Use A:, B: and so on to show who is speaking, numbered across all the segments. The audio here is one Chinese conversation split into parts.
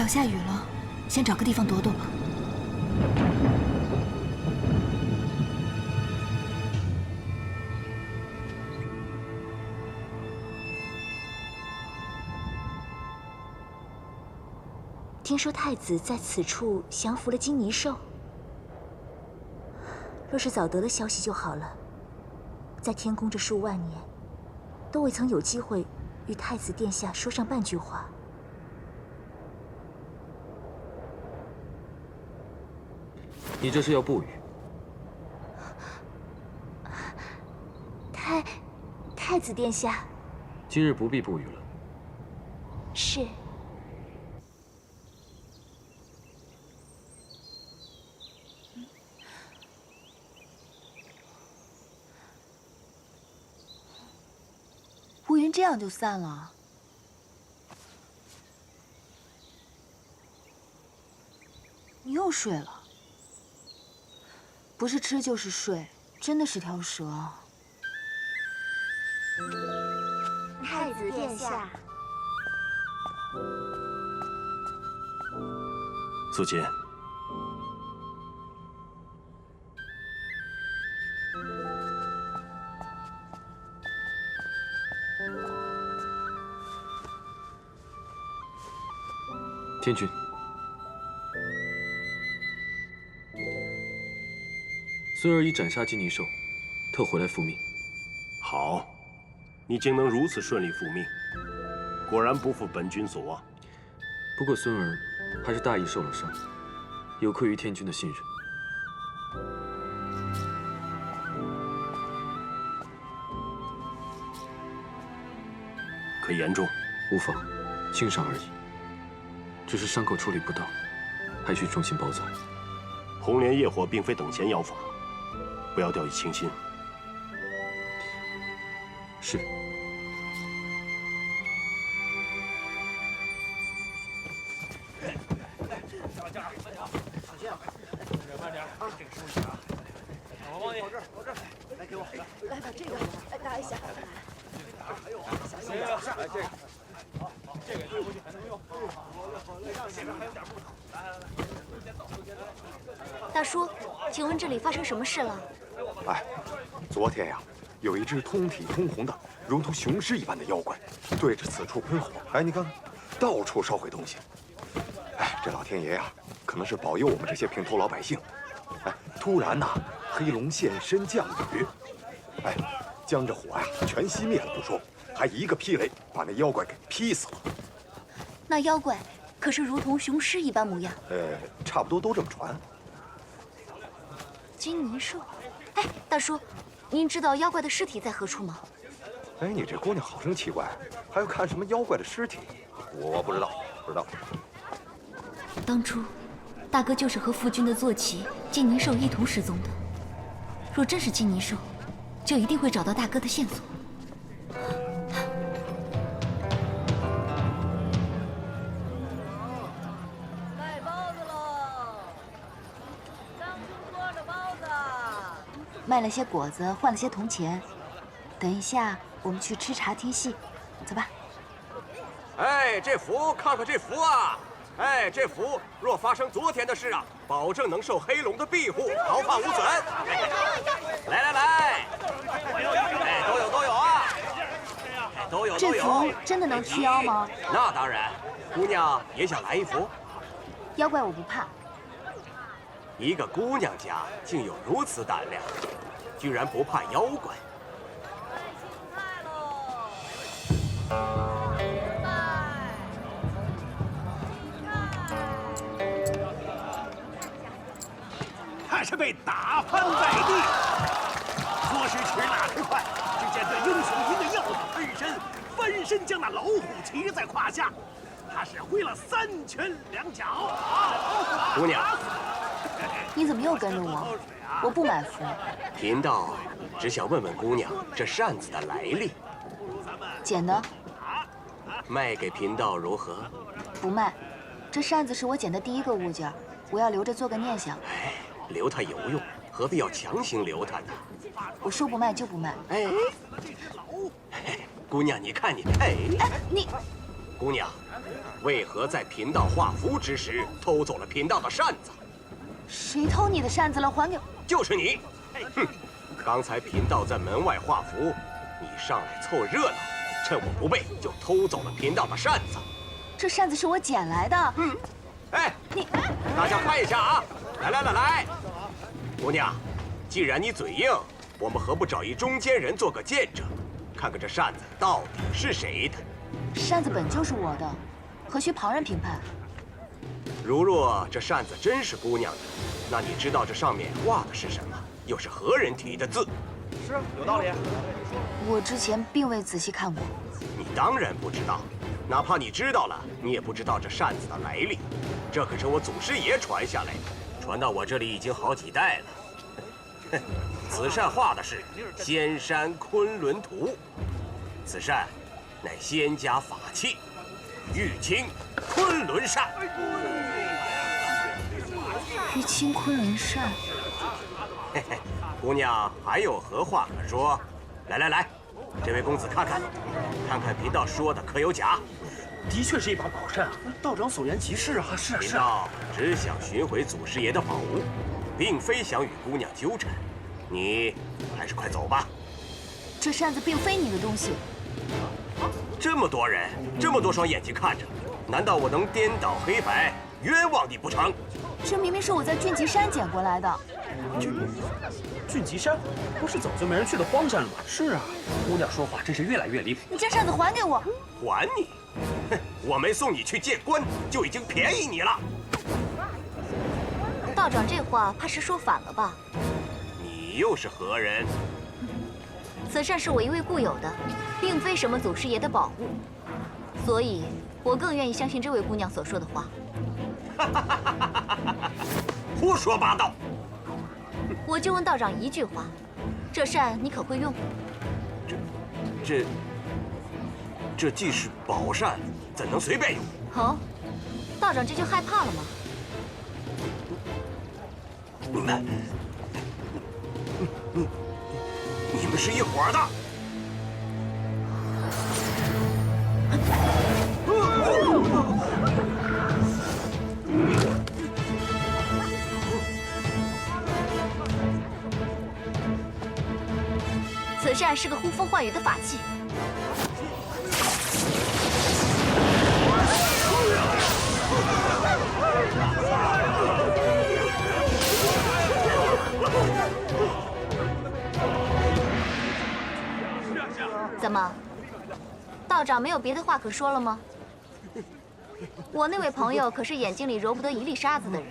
A: 快要下雨了，先找个地方躲躲吧。
B: 听说太子在此处降服了金泥兽，若是早得了消息就好了。在天宫这数万年，都未曾有机会与太子殿下说上半句话。
C: 你这是要不语？
B: 太子殿下，
C: 今日不必不语了。
B: 是。
A: 乌云这样就散了？你又睡了？不是吃就是睡，真的是条蛇啊！
B: 太子殿下，
D: 素琴，
C: 天君，孙儿已斩杀金泥兽，特回来复命。
D: 好，你竟能如此顺利复命，果然不负本君所望。
C: 不过孙儿还是大意受了伤，有愧于天君的信任。
D: 可严重？
C: 无妨，轻伤而已。只是伤口处理不当，还需重新包扎。
D: 红莲业火并非等闲妖法，不要掉以轻心。
C: 是。
E: 慢点，这个收拾啊！我帮你，我这，来给我，
B: 来把这个来打一下。
E: 还有啊，行，来这个，好，这个推回去还能用。前面还有点木头，来，先走，
B: 大叔，请问这里发生什么事了？
F: 哎，昨天呀，有一只通体通红的，如同雄狮一般的妖怪，对着此处喷火。哎，你看看，到处烧毁东西。哎，这老天爷呀，可能是保佑我们这些平头老百姓。哎，突然呐，黑龙现身降雨，哎，将这火呀全熄灭了不说，还一个霹雷把那妖怪给劈死了。
B: 那妖怪可是如同雄狮一般模样？
F: 差不多都这么传。
B: 金泥兽。哎，大叔，您知道妖怪的尸体在何处吗？
F: 哎，你这姑娘好生奇怪，还要看什么妖怪的尸体？我不知道，不知道。
B: 当初，大哥就是和父君的坐骑金泥兽一同失踪的。若真是金泥兽，就一定会找到大哥的线索。
G: 卖包子喽！当中多的包子。
A: 卖了些果子，换了些铜钱。等一下，我们去吃茶听戏，走吧。
H: 哎，这符，看看这符啊！哎，这符若发生昨天的事啊，保证能受黑龙的庇护，毫发无损。来，哎，都有啊！都有。
A: 这符真的能驱妖吗？
H: 那当然，姑娘也想来一幅？
A: 妖怪我不怕。
H: 一个姑娘家竟有如此胆量，居然不怕妖怪。
E: 他是被打翻在地，说时迟那时快，只见这英雄一个耀马翻身将那老虎骑在胯下，他是挥了3拳2脚。
H: 姑娘，
A: 你怎么又跟着我？我不买符。
H: 贫道只想问问姑娘这扇子的来历。
A: 捡的。
H: 卖给贫道如何？
A: 不卖。这扇子是我捡的第一个物件，我要留着做个念想。
H: 哎，留它有用，何必要强行留它呢？
A: 我说不卖就不卖。
H: 哎，姑娘，你看你，哎，
A: 你，
H: 姑娘，为何在贫道画符之时偷走了贫道的扇子？
A: 谁偷你的扇子了？还给我！
H: 就是你！哼！刚才贫道在门外画符，你上来凑热闹，趁我不备就偷走了贫道的扇子。
A: 这扇子是我捡来的。
H: 哎，
A: 你，
H: 大家看一下啊！来，姑娘，既然你嘴硬，我们何不找一中间人做个见证，看看这扇子到底是谁的？
A: 扇子本就是我的，何须旁人评判？
H: 如若这扇子真是姑娘的，那你知道这上面画的是什么？又是何人题的字？
E: 是啊，有道理。
A: 我之前并未仔细看过。
H: 你当然不知道，哪怕你知道了，你也不知道这扇子的来历。这可是我祖师爷传下来的，传到我这里已经好几代了。哼，此扇画的是仙山昆仑图，此扇乃仙家法器玉清昆仑扇。
A: 玉清昆仑扇。
H: 嘿嘿，姑娘还有何话可说？来，这位公子看看贫道说的可有假？
E: 的确是一把宝扇啊，道长所言极是啊。是啊，
H: 贫道只想寻回祖师爷的宝物，并非想与姑娘纠缠。你还是快走吧。
A: 这扇子并非你的东西。
H: 这么多人，这么多双眼睛看着，难道我能颠倒黑白，冤枉你不成？
A: 这明明是我在俊极山捡过来的。
E: 俊极山不是早就没人去的荒山了吗？是啊，姑娘说话真是越来越离谱。
A: 你将扇子还给我！
H: 还你？哼，我没送你去见官，就已经便宜你了。
B: 道长这话怕是说反了吧？
H: 你又是何人？
B: 此扇是我一位故友的，并非什么祖师爷的宝物，所以我更愿意相信这位姑娘所说的话。
H: 胡说八道！
B: 我就问道长一句话，这扇你可会用？
H: 这既是宝扇，怎能随便用？
B: 哦，道长这就害怕了吗？
H: 你们是一伙的。
B: 此扇是个呼风唤雨的法器。怎么，道长没有别的话可说了吗？我那位朋友可是眼睛里揉不得一粒沙子的人，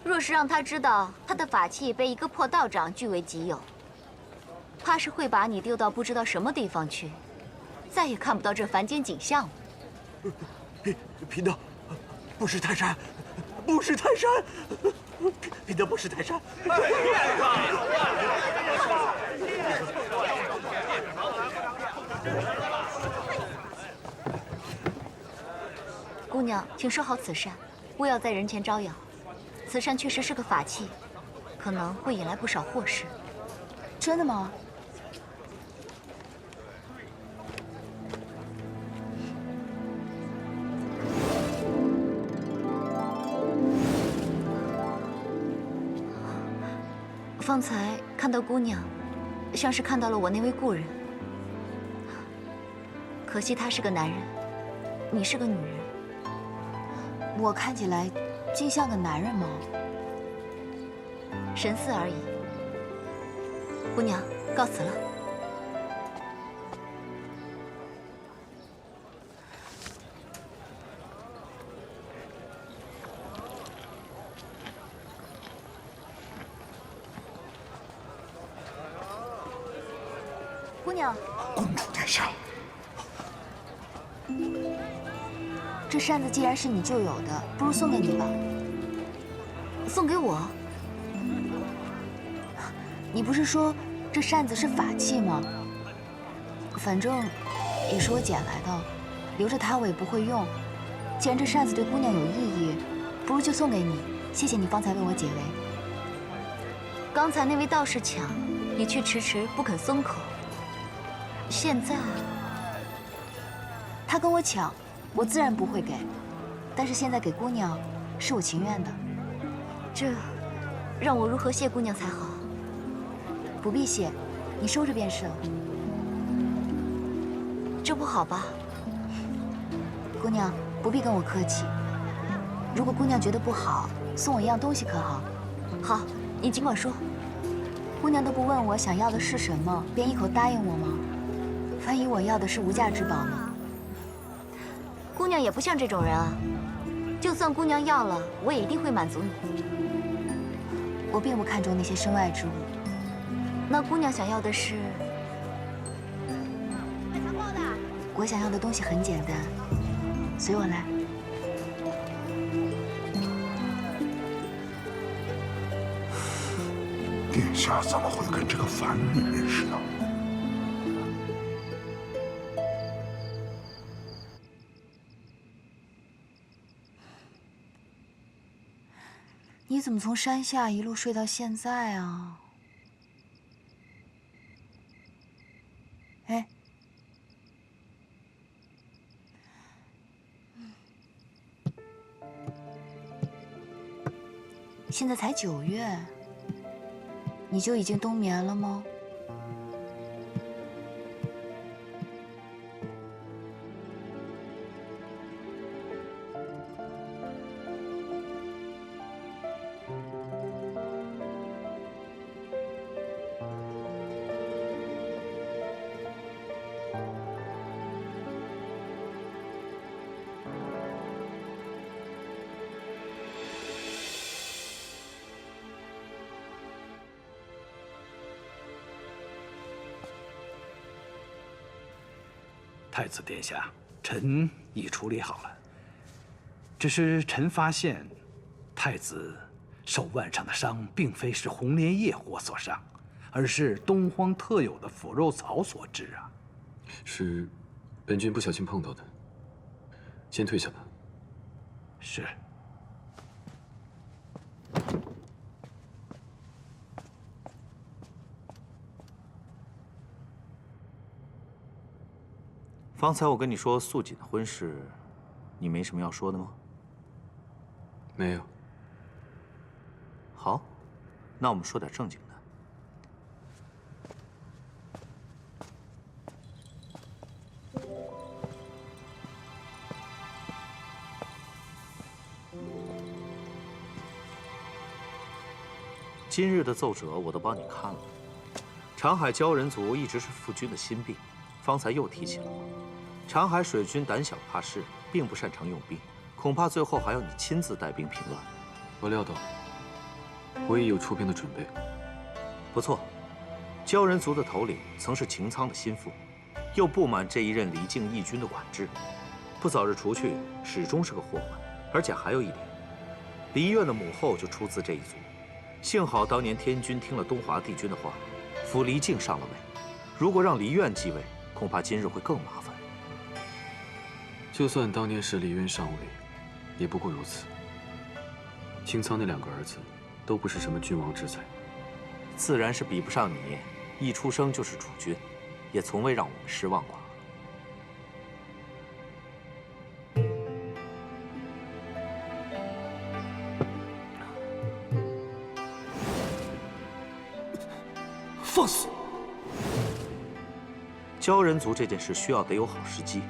B: 若是让他知道他的法器被一个破道长据为己有，怕是会把你丢到不知道什么地方去，再也看不到这凡间景象了。
H: 贫道不识泰山，不识泰山，贫道不识泰山。
B: 姑娘，请收好此扇，勿要在人前招摇。此扇确实是个法器，可能会引来不少祸事。
A: 真的吗？
B: 方才看到姑娘，像是看到了我那位故人。可惜他是个男人，你是个女人。
A: 我看起来竟像个男人吗？
B: 神似而已。姑娘，告辞了。
A: 姑娘，
F: 公主在上。
A: 这扇子既然是你旧有的，不如送给你吧。
B: 送给我？
A: 你不是说这扇子是法器吗？反正也是我捡来的，留着它我也不会用。既然这扇子对姑娘有意义，不如就送给你。谢谢你方才为我解围。
B: 刚才那位道士抢，你却迟迟不肯松口。现在，
A: 他跟我抢，我自然不会给。但是现在给姑娘，是我情愿的。
B: 这，让我如何谢姑娘才好？
A: 不必谢，你收着便是了。
B: 这不好吧？
A: 姑娘不必跟我客气。如果姑娘觉得不好，送我一样东西可好？
B: 好，你尽管说。
A: 姑娘都不问我想要的是什么，便一口答应我吗？万一我要的是无价之宝呢？
B: 姑娘也不像这种人啊。就算姑娘要了，我也一定会满足你。
A: 我并不看重那些身外之物。
B: 那姑娘想要的是？
A: 我想要的东西很简单，随我来。
I: 殿下怎么会跟这个凡人似的？
A: 你怎么从山下一路睡到现在啊？哎，现在才9月，你就已经冬眠了吗？
E: 太子殿下，臣已处理好了。只是臣发现，太子手腕上的伤，并非是红莲叶火所伤，而是东荒特有的腐肉草所致啊。
C: 是本君不小心碰到的，先退下吧。
E: 是。
J: 方才我跟你说素锦的婚事，你没什么要说的吗？
C: 没有。
J: 好，那我们说点正经的。今日的奏折我都帮你看了，长海鲛人族一直是父君的心病，方才又提起了我。长海水军胆小怕事，并不擅长用兵，恐怕最后还要你亲自带兵平乱。
C: 我料到，我已有出兵的准备。
J: 不错，鲛人族的头领曾是擎苍的心腹，又不满这一任离境义军的管制，不早日除去，始终是个祸患。而且还有一点，梨苑的母后就出自这一族。幸好当年天君听了东华帝君的话，扶离境上了位。如果让梨苑继位，恐怕今日会更麻烦。
C: 就算当年是梨渊上位，也不过如此。擎苍那2个儿子，都不是什么君王之才，
J: 自然是比不上你，一出生就是储君，也从未让我们失望过。
E: 放肆！
J: 鲛人族这件事需要得有好时机。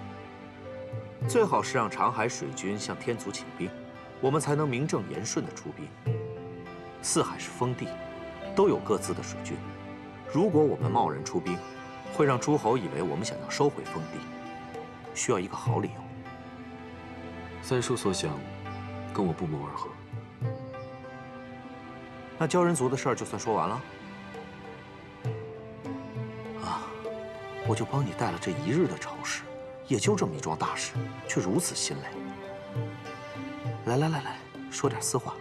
J: 最好是让长海水军向天族请兵，我们才能名正言顺地出兵。四海是封地，都有各自的水军。如果我们贸然出兵，会让诸侯以为我们想要收回封地，需要一个好理由。
C: 三叔所想，跟我不谋而合。
J: 那鲛人族的事儿就算说完了。啊，我就帮你带了这1日的朝事。也就这么一桩大事，却如此心累。来，说点私话。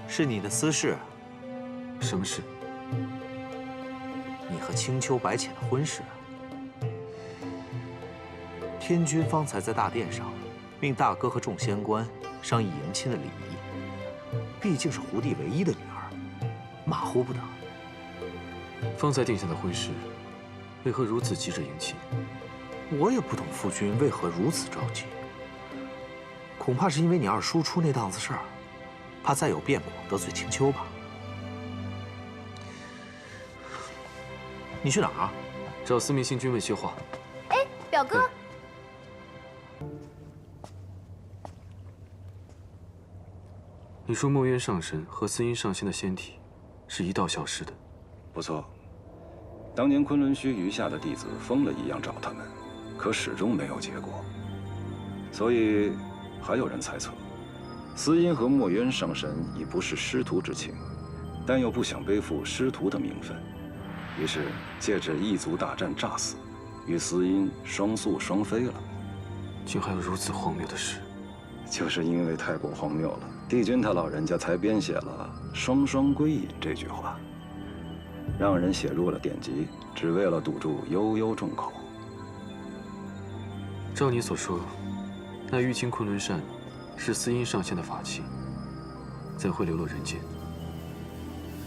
J: 是你的私事。
C: 什么事？
J: 你和青丘白浅的婚事。天君方才在大殿上，命大哥和众仙官商议迎亲的礼仪。毕竟是胡帝唯一的女儿，马虎不得。
C: 方才定下的婚事，为何如此急着迎亲？
J: 我也不懂夫君为何如此着急，恐怕是因为你二叔出那档子事儿，怕再有变故得罪青丘吧？你去哪儿啊？
C: 找司命星君问些话。
B: 哎，表哥。
C: 你说墨渊上神和司音上仙的仙体是一道消失的？
K: 不错。当年昆仑虚余下的弟子疯了一样找他们，可始终没有结果。所以，还有人猜测，司音和墨渊上神已不是师徒之情，但又不想背负师徒的名分，于是借着异族大战诈死，与司音双宿双飞了。
C: 竟还有如此荒谬的事！
K: 就是因为太过荒谬了，帝君他老人家才编写了“双双归隐”这句话，让人写入了典籍，只为了堵住悠悠众口。
C: 照你所说，那玉清昆仑扇是司音上仙的法器，怎会流落人间？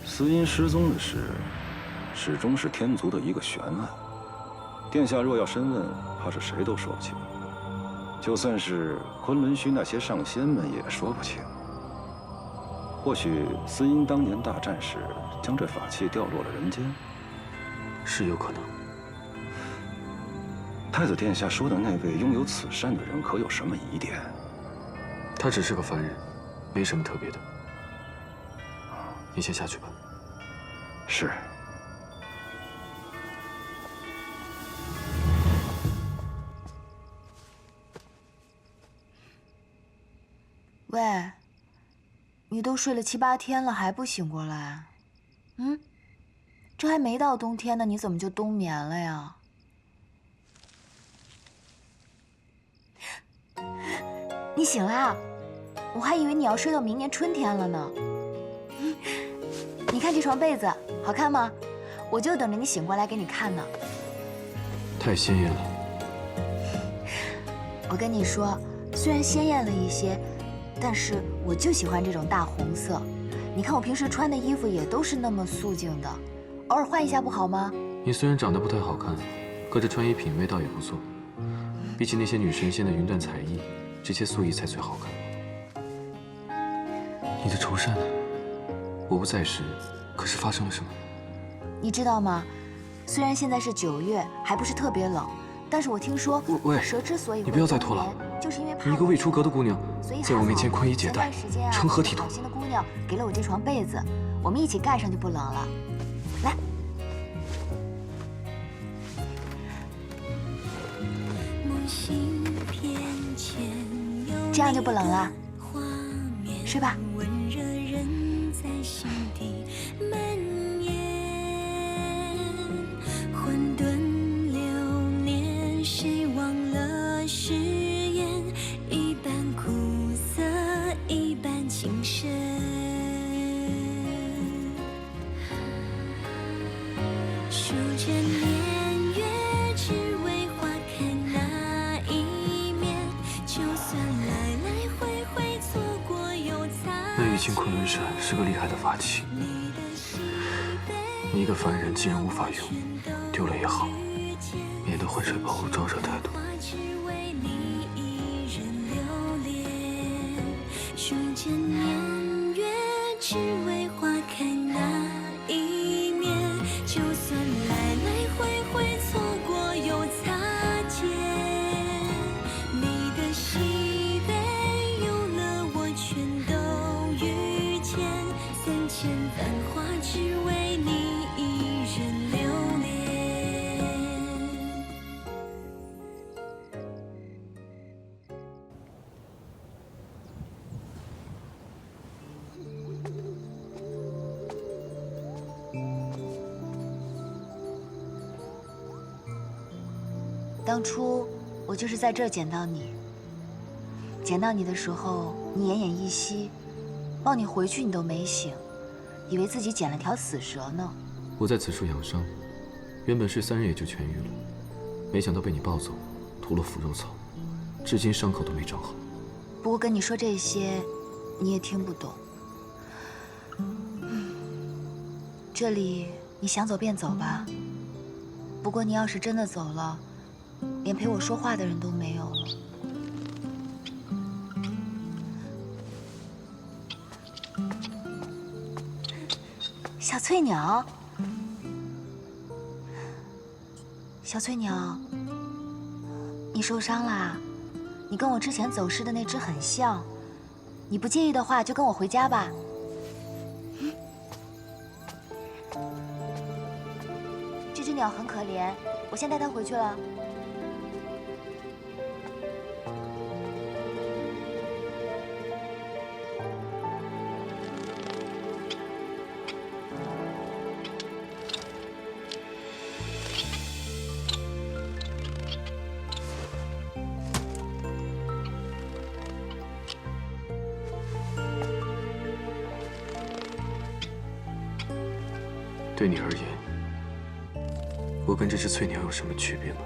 K: 司音失踪的事，始终是天族的一个悬案。殿下若要深问，怕是谁都说不清。就算是昆仑虚那些上仙们也说不清。或许司音当年大战时将这法器掉落了人间，
C: 是有可能。
K: 太子殿下说的那位拥有此扇的人，可有什么疑点？
C: 他只是个凡人，没什么特别的。你先下去吧。
K: 是。
A: 喂，你都睡了7、8天了，还不醒过来？嗯，这还没到冬天呢，你怎么就冬眠了呀？你醒啦？我还以为你要睡到明年春天了呢。你看这床被子好看吗？我就等着你醒过来给你看呢。
C: 太鲜艳了。
A: 我跟你说，虽然鲜艳了一些，但是我就喜欢这种大红色。你看我平时穿的衣服也都是那么素净的，偶尔换一下不好吗？
C: 你虽然长得不太好看，可这穿衣品味倒也不错。比起那些女神仙的云淡彩意，这些素衣才最好看。你的绸扇呢？我不在时，可是发生了什么？
A: 你知道吗？虽然现在是9月，还不是特别冷，但是我听说
C: 喂，
A: 蛇之所以
C: 你不要再拖了，
A: 就是因为
C: 你一个未出阁的姑娘，在我面前宽衣解带，成何体统？
A: 好心的姑娘给了我这床被子，我们一起盖上就不冷了。来，这样就不冷了，睡吧。
C: 玉清昆仑扇是个厉害的法器，你一个凡人既然无法用，丢了也好，免得浑水暴露，招惹太多。
A: 当初我就是在这儿捡到你。捡到你的时候，你奄奄一息，抱你回去你都没醒，以为自己捡了条死蛇呢。
C: 我在此处养伤，原本睡3日也就痊愈了，没想到被你抱走，涂了腐肉草，至今伤口都没长好。
A: 不过跟你说这些，你也听不懂。这里你想走便走吧。不过你要是真的走了，连陪我说话的人都没有了。小翠鸟，小翠鸟，你受伤啦？你跟我之前走失的那只很像，你不介意的话，就跟我回家吧。这只鸟很可怜，我先带它回去了。
C: 对你而言，我跟这只翠鸟有什么区别吗？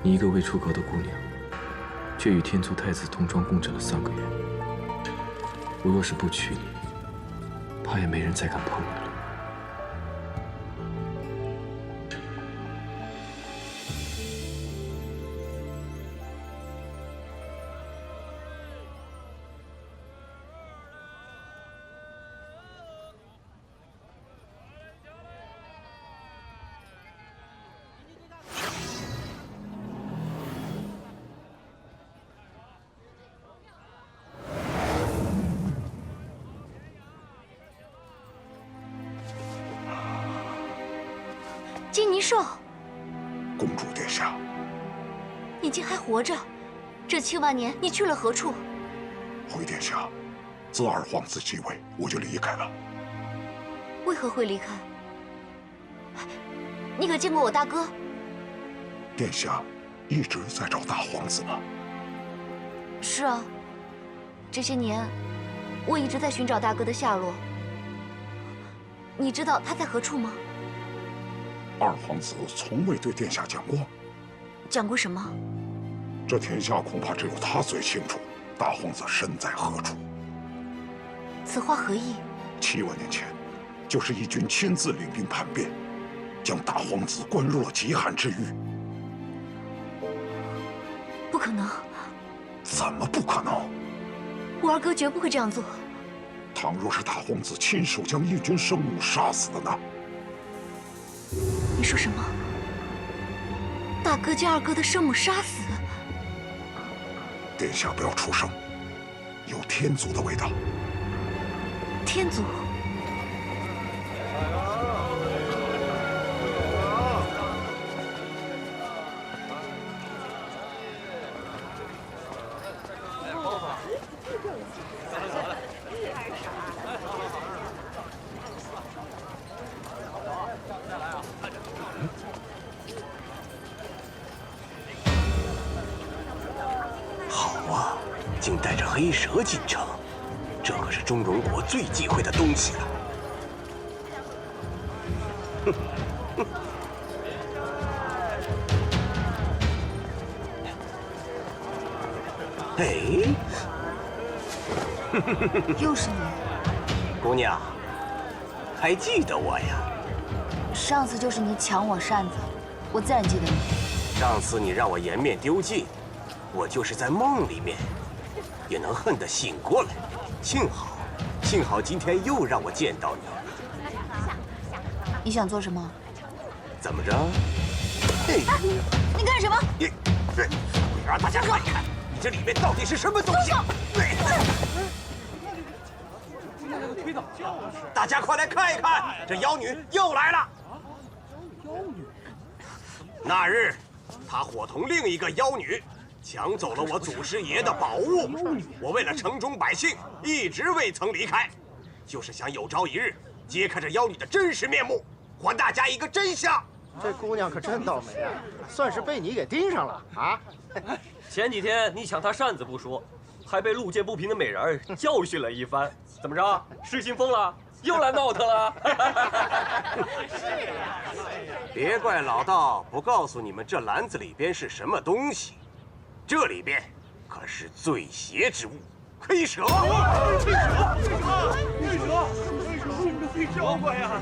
C: 你一个未出阁的姑娘，却与天族太子同庄共枕了3个月。我若是不娶你，怕也没人再敢碰你了。
B: 金泥兽，
I: 公主殿下，
B: 你竟还活着！这7万年，你去了何处？
I: 回殿下，自二皇子继位，我就离开了。
B: 为何会离开？你可见过我大哥？
I: 殿下一直在找大皇子吗？
B: 是啊，这些年我一直在寻找大哥的下落。你知道他在何处吗？
I: 二皇子从未对殿下讲过。
B: 讲过什么？
I: 这天下恐怕只有他最清楚，大皇子身在何处。
B: 此话何意
I: ？7万年前，就是义军亲自领兵叛变，将大皇子关入了极寒之狱。
B: 不可能！
I: 怎么不可能？
B: 我二哥绝不会这样做。
I: 倘若是大皇子亲手将义军生母杀死的呢？
B: 你说什么？大哥将二哥的生母杀死？
I: 殿下不要出声，有天族的味道。
B: 天族？
H: 竟带着黑蛇进城，这可是中荣国最忌讳的东西了。哎，
A: 又是你，
H: 姑娘，还记得我呀？
A: 上次就是你抢我扇子，我自然记得你。
H: 上次你让我颜面丢尽，我就是在梦里面也能恨得醒过来。幸好今天又让我见到你。
A: 你想做什么？
H: 怎么着？
A: 你干什么？
H: 我让大家看一看，你这里面到底是什么东西！大家快来看一看，这妖女又来了。那日，她伙同另一个妖女，抢走了我祖师爷的宝物。我为了城中百姓，一直未曾离开，就是想有朝一日揭开这妖女的真实面目，还大家一个真相。
E: 这姑娘可真倒霉啊，算是被你给盯上了啊！
L: 前几天你抢她扇子不说，还被路见不平的美人儿教训了一番，怎么着？失心疯了？又来闹腾了？
H: 是啊，别怪老道不告诉你们这篮子里边是什么东西，这里边可是最邪之物——黑蛇。
E: 黑蛇，妖怪呀！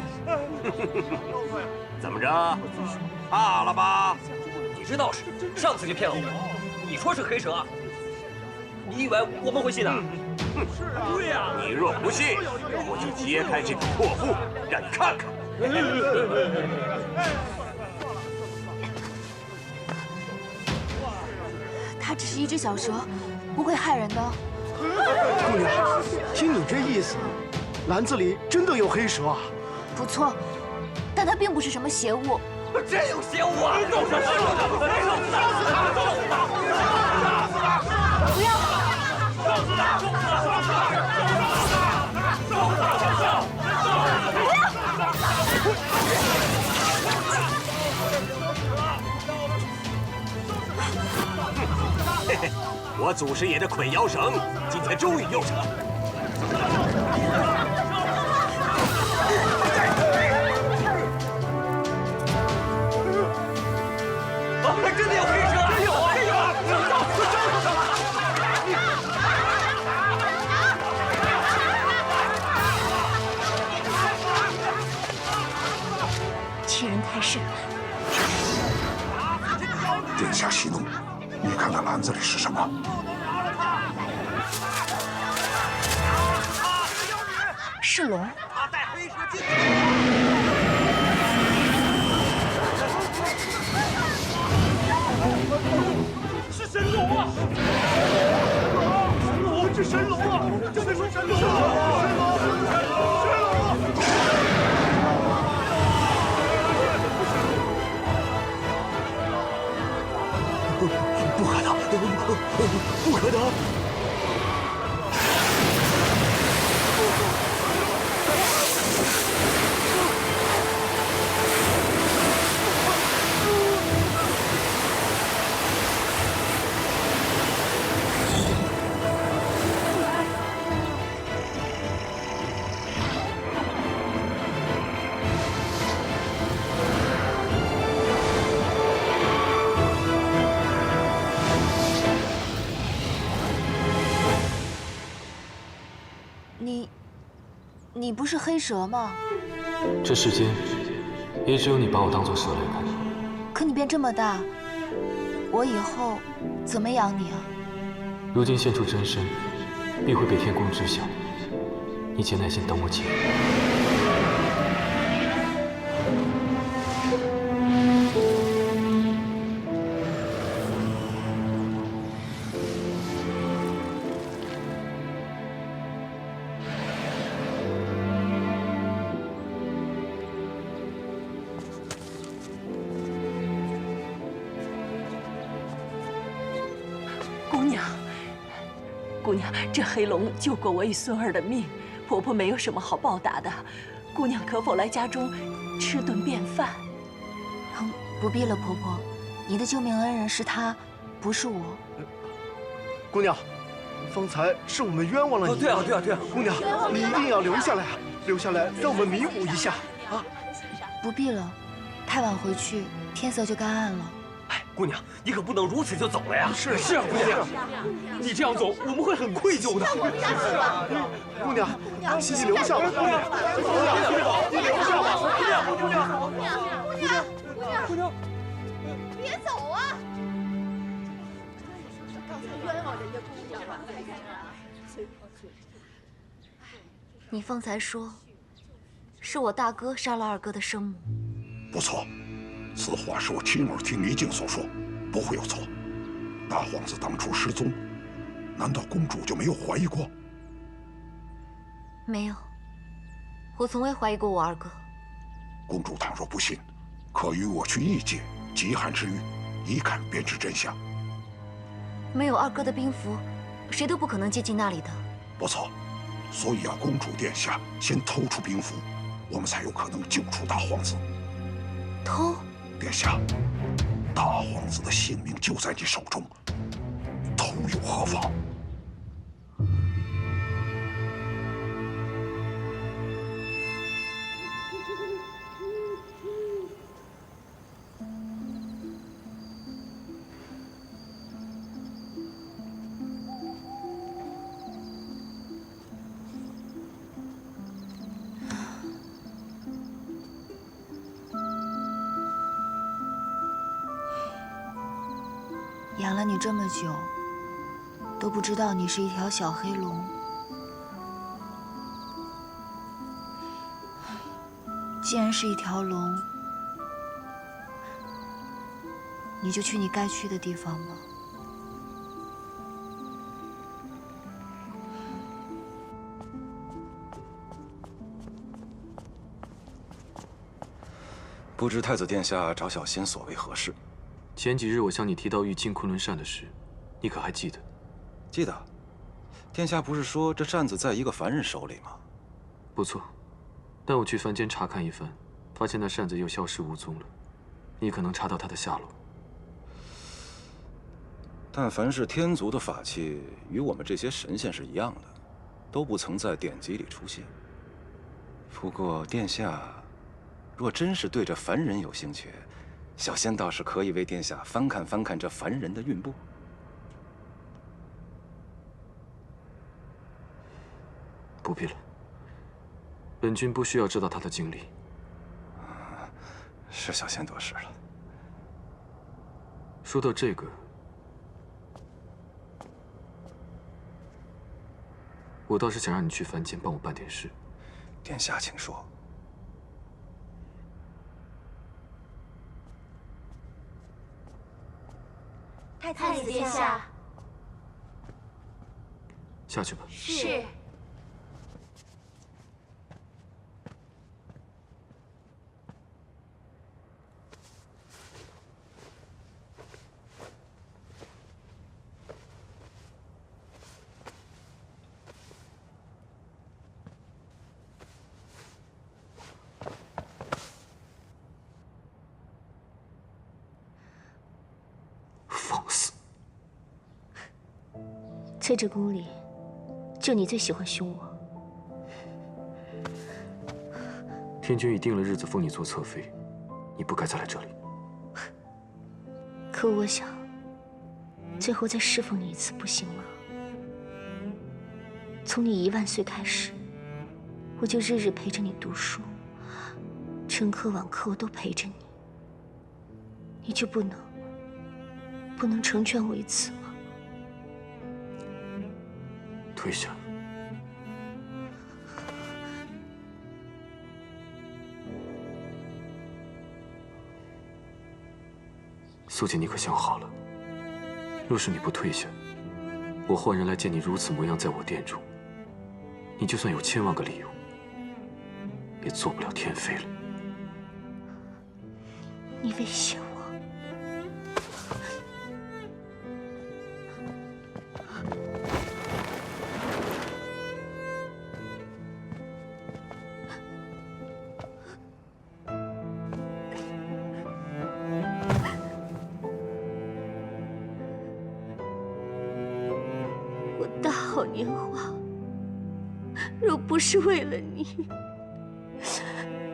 H: 怎么着？怕了吧？
L: 你这道士上次就骗了我，你说是黑蛇，你以为我们会信啊？对呀，
H: 你若不信，我就揭开这个破布，让你看看。
A: 它只是一只小蛇，不会害人的。
E: 姑娘，听你这意思，篮子里真的有黑蛇啊？
A: 不错，但它并不是什么邪物。
L: 真有邪物啊！
A: 不要！
H: 嘿嘿，我祖师爷的捆妖绳今天终于用上了。
L: 真的有黑蛇！真有啊！真有啊！
A: 欺人太甚了！
I: 殿下息怒，你看看篮子里是什么？
A: 是龙。
E: 他带黑蛇进去。是神龙啊！神龙，是神龙啊！真的是神龙啊！神龙！不可能！不可能！
A: 你不是黑蛇吗？
C: 这世间也只有你把我当作蛇来看。
A: 可你变这么大，我以后怎么养你啊？
C: 如今现出真身，必会被天公知晓。你且耐心等我几日。
M: 姑娘，这黑龙救过我与孙儿的命，婆婆没有什么好报答的。姑娘可否来家中吃顿便饭？
A: 不必了，婆婆，你的救命恩人是他，不是我。
E: 姑娘，方才是我们冤枉了你。
L: 对啊！
E: 姑娘，你一定要留下来啊！留下来，让我们弥补一下啊！
A: 不必了，太晚回去，天色就该暗了。
L: 哎，姑娘，你可不能如此就走了呀！
E: 是啊，姑娘，你这样走，我们会很愧疚的。姑娘，你留下吧，姑娘，你留下吧，姑娘，
G: 别走啊！刚才冤枉人家姑娘了。
B: 你方才说，是我大哥杀了二哥的生母。
I: 不错。此话是我亲耳听离镜所说，不会有错。大皇子当初失踪，难道公主就没有怀疑过？
B: 没有，我从未怀疑过我二哥。
I: 公主倘若不信，可与我去异界极寒之域，一看便知真相。
B: 没有二哥的兵符，谁都不可能接近那里的。
I: 不错，所以要公主殿下先偷出兵符，我们才有可能救出大皇子。
B: 偷？
I: 殿下，大皇子的性命就在你手中，投有何妨？
A: 养了你这么久，都不知道你是一条小黑龙。既然是一条龙，你就去你该去的地方吧。
K: 不知太子殿下找小仙所为何事？
C: 前几日我向你提到欲进昆仑扇的事，你可还记得？
K: 记得。殿下不是说这扇子在一个凡人手里吗？
C: 不错，但我去凡间查看一番，发现那扇子又消失无踪了。你可能查到它的下落。
K: 但凡是天族的法器，与我们这些神仙是一样的，都不曾在典籍里出现。不过殿下，若真是对这凡人有兴趣，小仙倒是可以为殿下翻看翻看这凡人的韵簿。
C: 不必了，本君不需要知道他的经历。
K: 是小仙多事了。
C: 说到这个，我倒是想让你去凡间帮我办点事。
K: 殿下，请说。
B: 太子殿下，
C: 下去吧。
B: 是。
N: 在这宫里，就你最喜欢凶我。
C: 天君已定了日子封你做侧妃，你不该再来这里。
N: 可我想，最后再侍奉你一次，不行吗？从你1万岁开始，我就日日陪着你读书，晨课晚课我都陪着你。你就不能成全我一次吗？
C: 退下。素锦，你可想好了？若是你不退下，我换人来见你如此模样，在我殿中，你就算有1000万个理由，也做不了天妃了。
N: 你威胁我？大好年华，若不是为了你，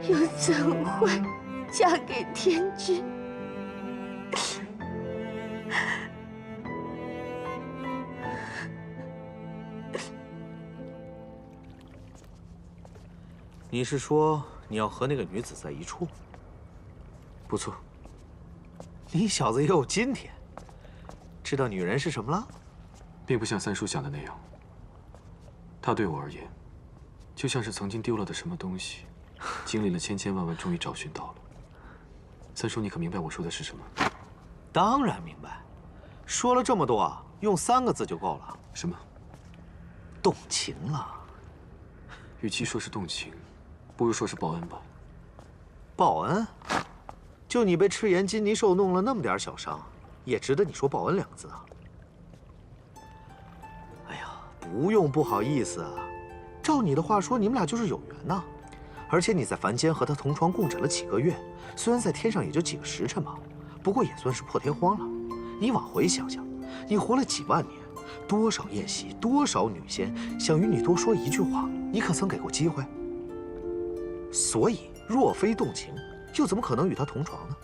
N: 又怎会嫁给天君？
J: 你是说你要和那个女子在一处？
C: 不错。
J: 你小子也有今天，知道女人是什么了？
C: 并不像三叔想的那样，她对我而言，就像是曾经丢了的什么东西，经历了千千万万，终于找寻到了。三叔，你可明白我说的是什么？
J: 当然明白，说了这么多，用3个字就够了。
C: 什么？
J: 动情了。
C: 与其说是动情，不如说是报恩吧。
J: 报恩？就你被赤炎金泥兽弄了那么点小伤，也值得你说报恩2个字啊？哎呀，不用不好意思啊。照你的话说，你们俩就是有缘呐。而且你在凡间和他同床共枕了几个月，虽然在天上也就几个时辰吧，不过也算是破天荒了。你往回想想，你活了几万年，多少宴席，多少女仙想与你多说一句话，你可曾给过机会？所以，若非动情，又怎么可能与他同床呢？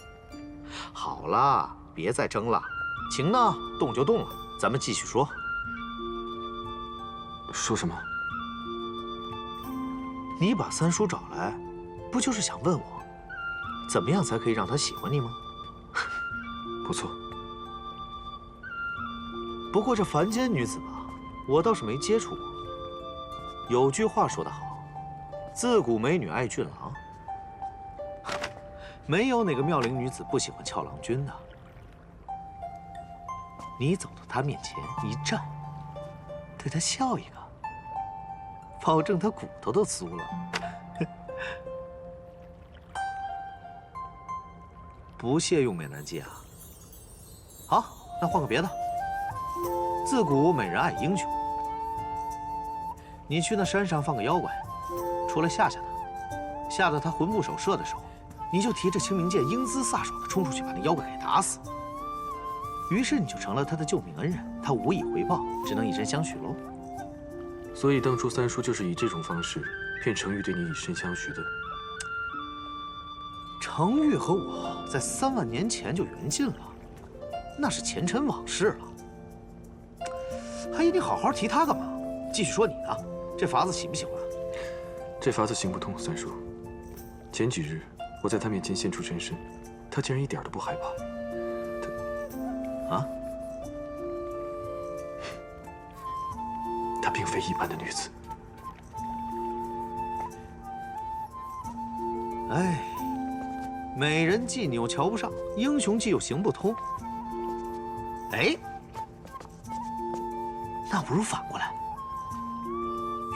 J: 好了，别再争了，情呢，动就动了，咱们继续说。
C: 说什么？
J: 你把三叔找来，不就是想问我，怎么样才可以让他喜欢你吗？
C: 不错。
J: 不过这凡间女子吧，我倒是没接触过。有句话说得好，自古美女爱俊郎，没有哪个妙龄女子不喜欢俏郎君的。你走到她面前一站，对她笑一个，保证她骨头都酥了。不屑用美男计啊？好，那换个别的。自古美人爱英雄，你去那山上放个妖怪，出来吓吓他，吓得他魂不守舍的时候，你就提着清明剑英姿飒爽地冲出去把那妖怪给打死。于是你就成了他的救命恩人，他无以回报，只能以身相许喽。
C: 所以当初三叔就是以这种方式骗程昱对你以身相许的。
J: 程昱和我在3万年前就缘尽了，那是前尘往事了。还以你好好提他干嘛？继续说你的，这法子行不行啊？
C: 这法子行不通，三叔。前几日我在他面前现出真身，他竟然一点都不害怕。她并非一般的女子。
J: 哎，美人计你又瞧不上，英雄计又行不通。哎，那不如反过来，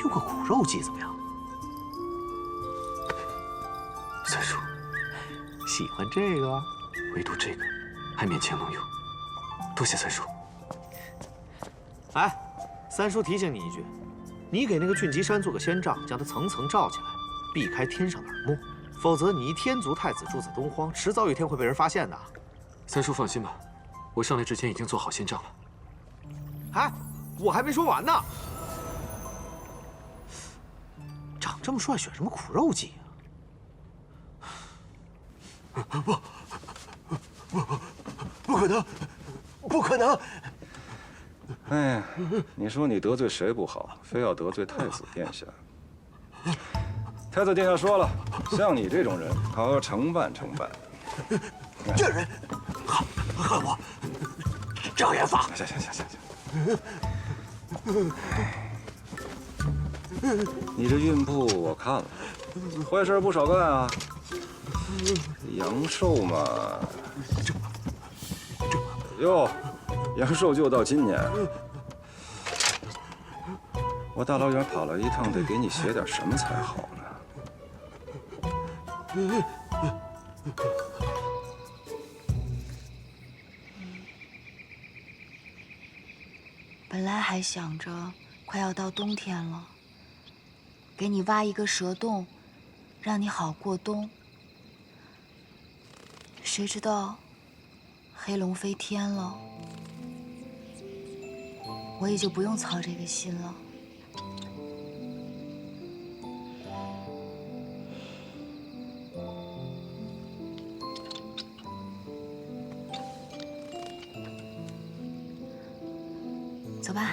J: 用个苦肉计怎么样？
C: 三叔，
J: 喜欢这个？
C: 唯独这个还勉强能用。多谢三叔。
J: 哎，三叔提醒你一句，你给那个俊吉山做个仙帐，将它层层罩起来，避开天上的耳目，否则你一天族太子住在东荒，迟早有一天会被人发现的。
C: 三叔放心吧，我上来之前已经做好仙帐了。
J: 哎，我还没说完呢。长这么帅，选什么苦肉计
E: 啊？不可能，不可能！
K: 哎呀，你说你得罪谁不好，非要得罪太子殿下。太子殿下说了，像你这种人，好好承办承办。
E: 这人，恨我，障眼法。
K: 行。你这运步我看了，坏事不少干啊。阳寿嘛，哟，阳寿就到今年。我大老远跑了一趟，得给你写点什么才好呢？
A: 本来还想着快要到冬天了，给你挖一个蛇洞，让你好过冬。谁知道黑龙飞天了，我也就不用操这个心了。走吧。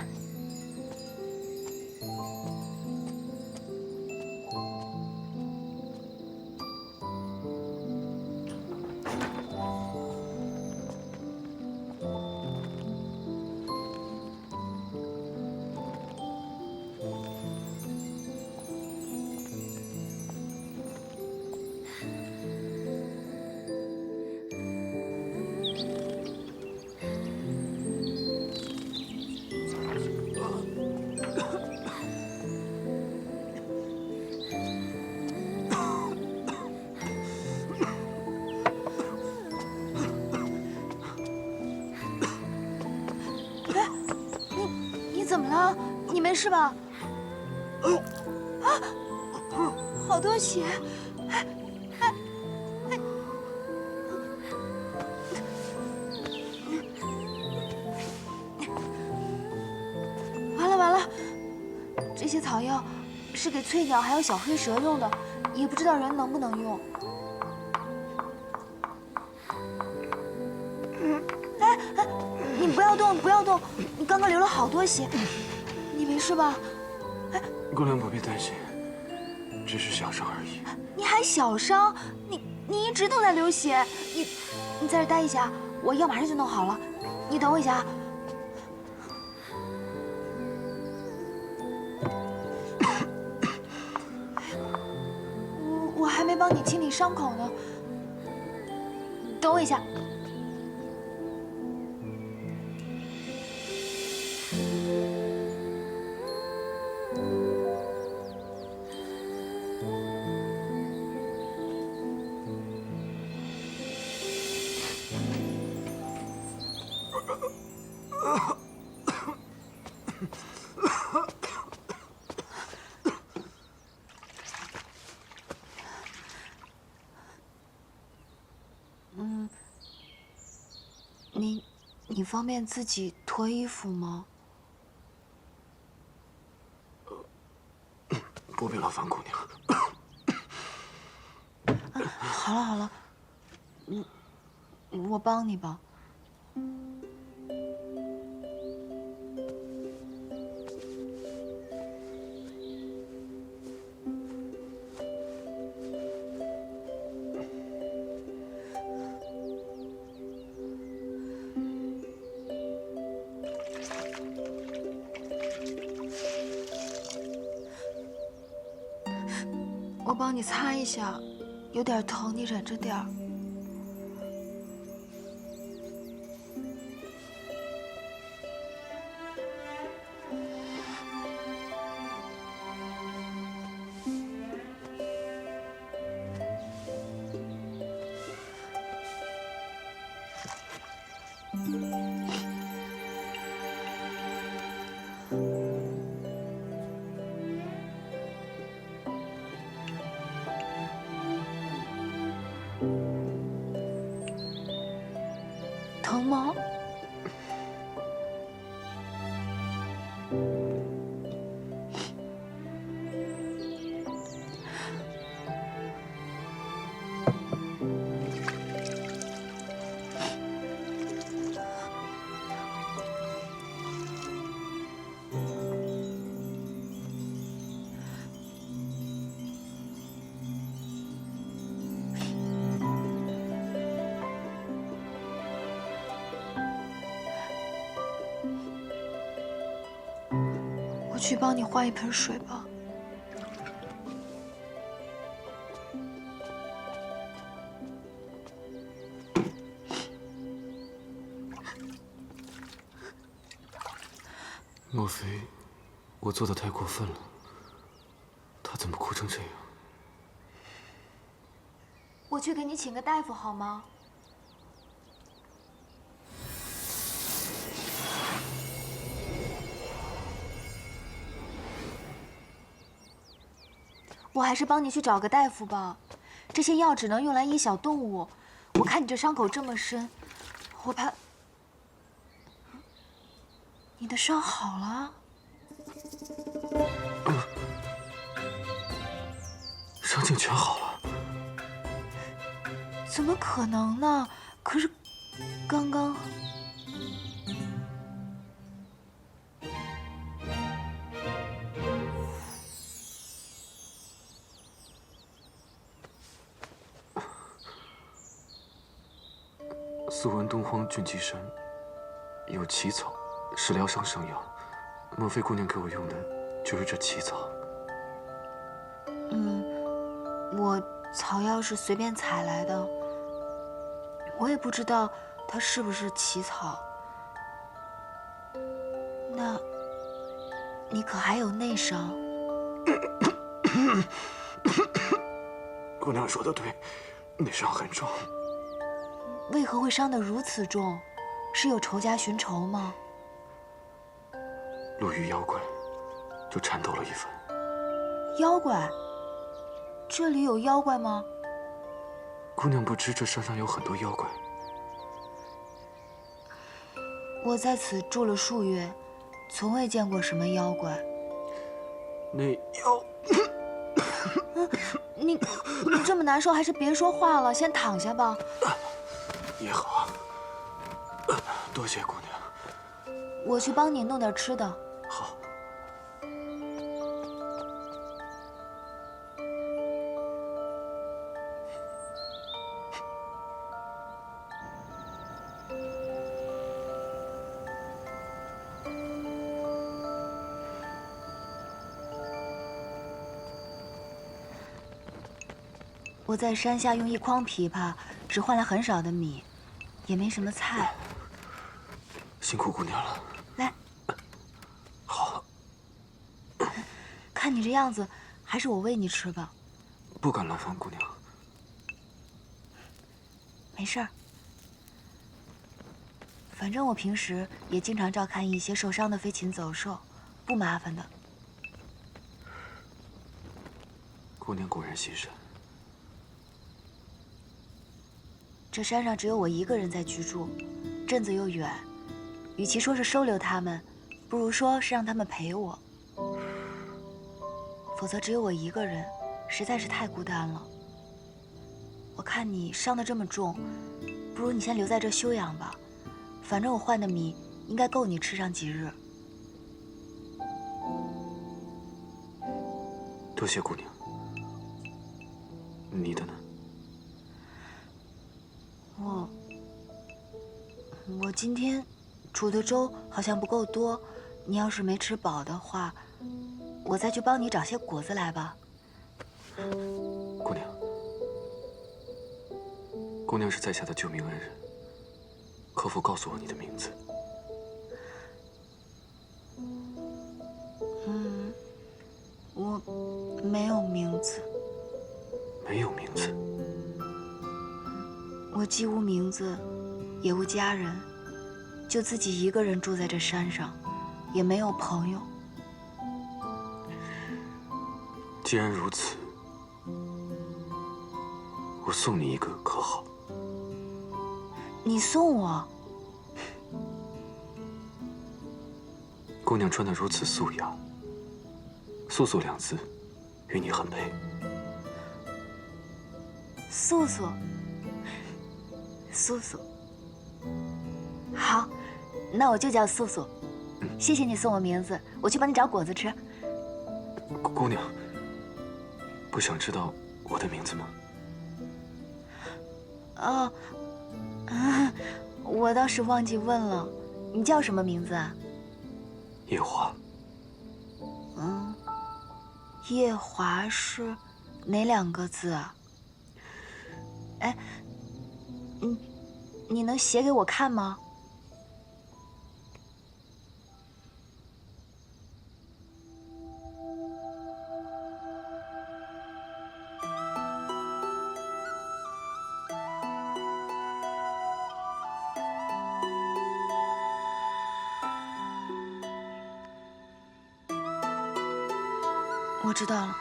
A: 你怎么了？你没事吧？好多血！完了完了，这些草药是给翠鸟还有小黑蛇用的，也不知道人能不能用。哎，你不要动，不要动！你刚刚流了好多血，你没事吧？
C: 姑娘不必担心，只是小伤而已。
A: 你还小伤？你一直都在流血，你在这待一下，我药马上就弄好了。你等我一下啊。我还没帮你清理伤口呢，等我一下。你方便自己脱衣服吗？
C: 不必劳烦姑娘。
A: 好了好了，我帮你吧。我帮你擦一下，有点疼，你忍着点儿。疼吗？我去帮你换一盆水吧。
C: 莫非我做的太过分了？他怎么哭成这样？
A: 我去给你请个大夫好吗？我还是帮你去找个大夫吧，这些药只能用来医小动物。我看你这伤口这么深，我怕你的伤好了。
C: 伤竟全好了？
A: 怎么可能呢？可是刚刚……
C: 素闻东荒俊极山有奇草，是疗伤圣药。莫非姑娘给我用的就是这奇草？
A: 我草药是随便采来的，我也不知道它是不是奇草。那，你可还有内伤？
C: 姑娘说的对，内伤很重。
A: 为何会伤得如此重？是有仇家寻仇吗？
C: 路遇妖怪，就缠斗了一番。
A: 妖怪？这里有妖怪吗？
C: 姑娘不知这山上有很多妖怪。
A: 我在此住了数月，从未见过什么妖怪。
C: 那妖……
A: 你这么难受，还是别说话了，先躺下吧。
C: 也好，多谢姑娘。
A: 我去帮你弄点吃的。
C: 好。
A: 我在山下用1筐枇杷，只换了很少的米，也没什么菜。
C: 辛苦姑娘了。
A: 来。
C: 好。
A: 看你这样子，还是我喂你吃吧。
C: 不敢劳烦姑娘。
A: 没事儿，反正我平时也经常照看一些受伤的飞禽走兽，不麻烦的。
C: 姑娘果然心善。
A: 这山上只有我一个人在居住，镇子又远，与其说是收留他们，不如说是让他们陪我。否则只有我一个人，实在是太孤单了。我看你伤得这么重，不如你先留在这休养吧。反正我换的米应该够你吃上几日。
C: 多谢姑娘。你的呢？
A: 我今天煮的粥好像不够多，你要是没吃饱的话，我再去帮你找些果子来吧。
C: 姑娘，姑娘是在下的救命恩人，可否告诉我你的名字？
A: 我没有名字。
C: 没有名字？
A: 我既无名字，也无家人，就自己一个人住在这山上，也没有朋友。
C: 既然如此，我送你一个，可好？
A: 你送我？
C: 姑娘穿得如此素雅，素素2字，与你很配。
A: 素素，素素，好，那我就叫素素。谢谢你送我名字，我去帮你找果子吃。
C: 姑娘，不想知道我的名字吗？
A: 哦，我倒是忘记问了，你叫什么名字啊？
C: 夜华。
A: 夜华是哪2个字啊？哎，你能写给我看吗？我知道了。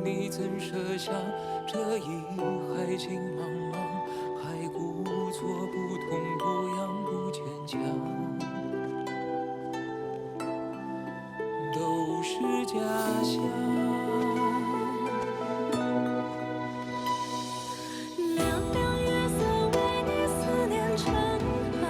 O: 你怎设下这一海情茫茫，还故作不痛不痒不坚强，都是假象。凉凉月色为你思念成河，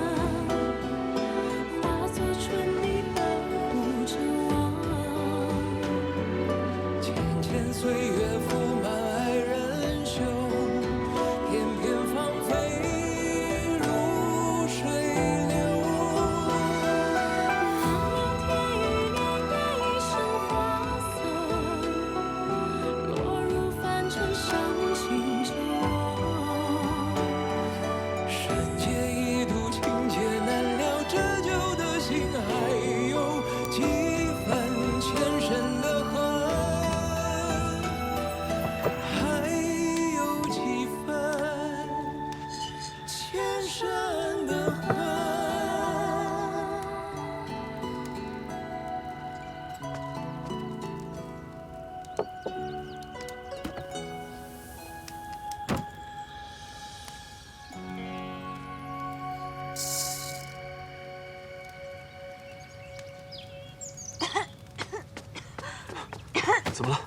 C: 怎么了？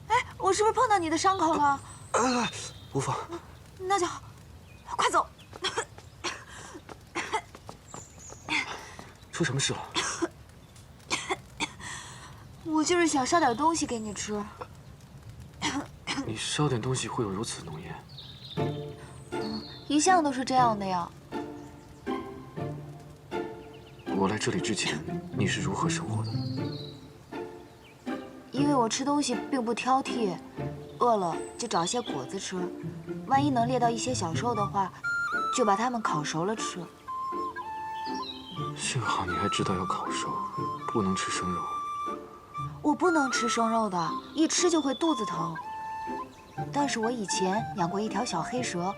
A: 哎，我是不是碰到你的伤口了？
C: 无妨。
A: 那就好，快走。
C: 出什么事了？
A: 我就是想烧点东西给你吃。
C: 你烧点东西会有如此浓烟？
A: 一向都是这样的呀。
C: 我来这里之前，你是如何生活的？
A: 因为我吃东西并不挑剔，饿了就找些果子吃，万一能猎到一些小兽的话，就把它们烤熟了吃。
C: 幸好你还知道要烤熟，不能吃生肉。
A: 我不能吃生肉的，一吃就会肚子疼。但是我以前养过一条小黑蛇，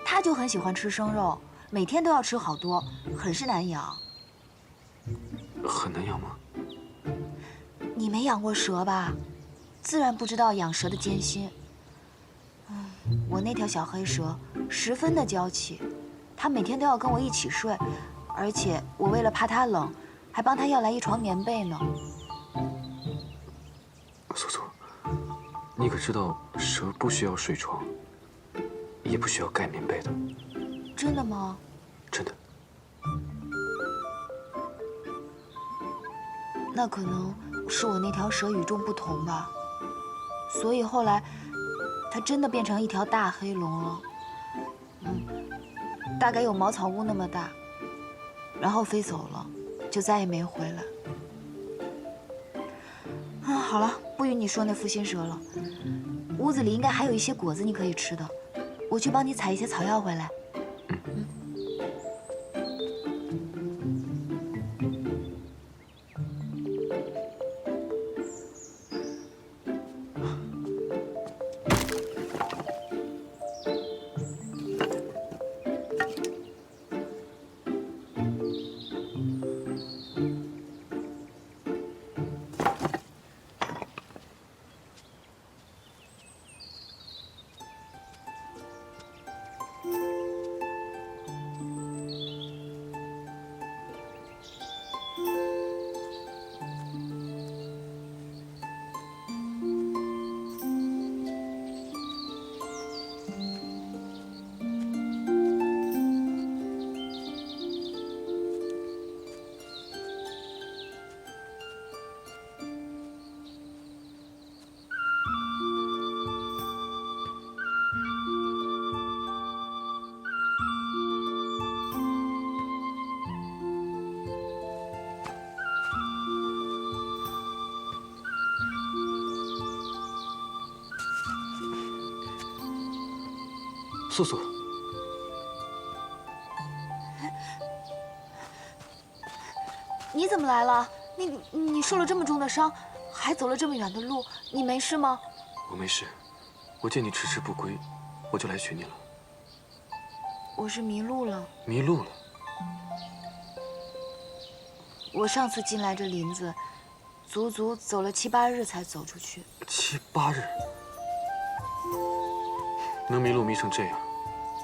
A: 它就很喜欢吃生肉，每天都要吃好多，很是难养。
C: 很难养吗？
A: 你没养过蛇吧？自然不知道养蛇的艰辛。我那条小黑蛇十分的娇气，它每天都要跟我一起睡，而且我为了怕它冷，还帮它要来一床棉被呢。
C: 素素，你可知道蛇不需要睡床，也不需要盖棉被的？
A: 真的吗？
C: 真的。
A: 那可能是我那条蛇与众不同吧，所以后来它真的变成一条大黑龙了。大概有茅草屋那么大，然后飞走了，就再也没回来。好了，不与你说那负心蛇了。屋子里应该还有一些果子你可以吃的，我去帮你采一些草药回来。
C: 素素，
A: 你怎么来了？你受了这么重的伤，还走了这么远的路，你没事吗？
C: 我没事，我见你迟迟不归，我就来寻你了。
A: 我是迷路了。
C: 迷路了？
A: 我上次进来这林子，足足走了7、8日才走出去。
C: 7、8日？能迷路迷成这样，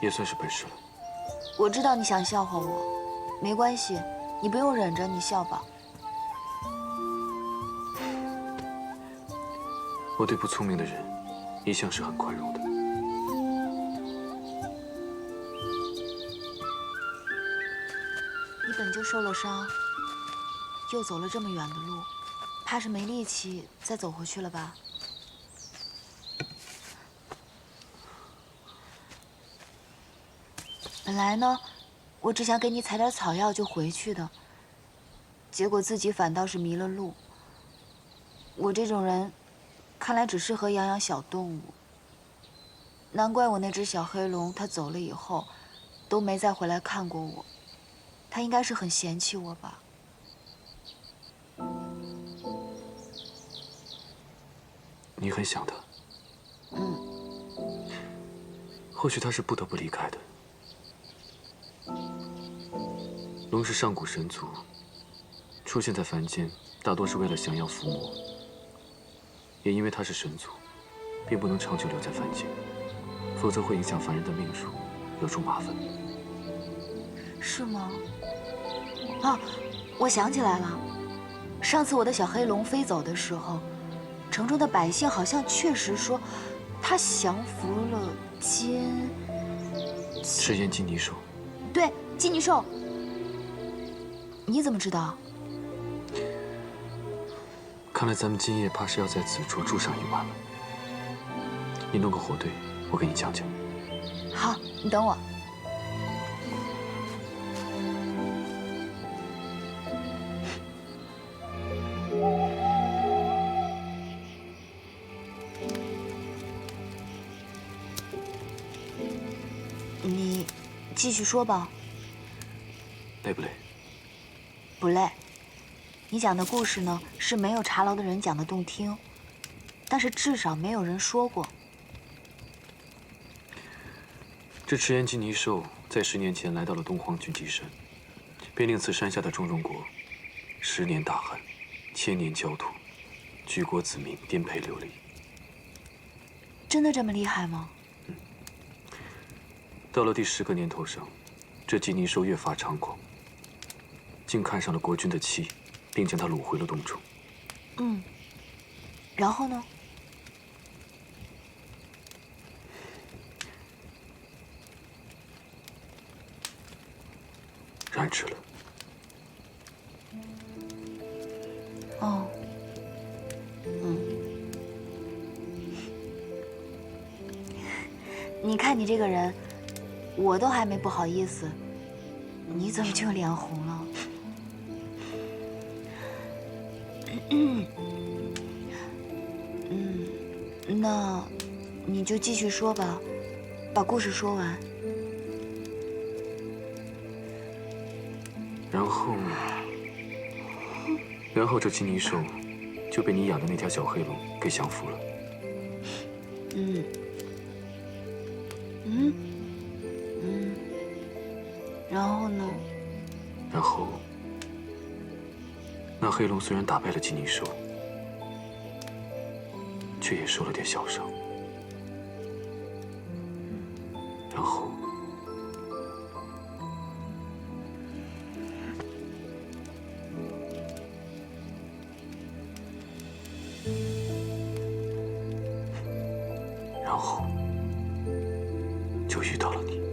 C: 也算是本事了。
A: 我知道你想笑话我，没关系，你不用忍着，你笑吧。
C: 我对不聪明的人，一向是很宽容的。
A: 你本就受了伤，又走了这么远的路，怕是没力气再走回去了吧？本来呢，我只想给你采点草药就回去的，结果自己反倒是迷了路。我这种人，看来只适合养养小动物。难怪我那只小黑龙，它走了以后，都没再回来看过我。它应该是很嫌弃我吧？
C: 你很想他？或许他是不得不离开的。龙是上古神族，出现在凡间，大多是为了降妖伏魔。也因为他是神族，并不能长久留在凡间，否则会影响凡人的命数，惹出麻烦。
A: 是吗？啊，我想起来了，上次我的小黑龙飞走的时候，城中的百姓好像确实说，他降服了
C: 赤焰金泥兽。
A: 对，金泥兽。你怎么知道？
C: 看来咱们今夜怕是要在此处住上一晚了。你弄个火堆，我给你讲讲。
A: 好，你等我。你继续说吧。
C: 累不累？
A: 不累。你讲的故事呢，是没有茶楼的人讲的动听，但是至少没有人说过。
C: 这赤焰金泥兽在10年前来到了东荒俊极山，便令此山下的中荣国10年大旱，千年焦土，举国子民颠沛流离。
A: 真的这么厉害吗？
C: 到了第10个年头上，这金泥兽越发猖狂，竟看上了国君的妻，并将她掳回了洞中。
A: 然后呢？
C: 染指了。
A: 哦，你看你这个人，我都还没不好意思，你怎么就脸红了？那你就继续说吧，把故事说完。
C: 然后这金泥兽就被你养的那条小黑龙给降服了。
A: 然后呢？
C: 然后，那黑龙虽然打败了金泥兽，却也受了点小伤。然后，就遇到了你。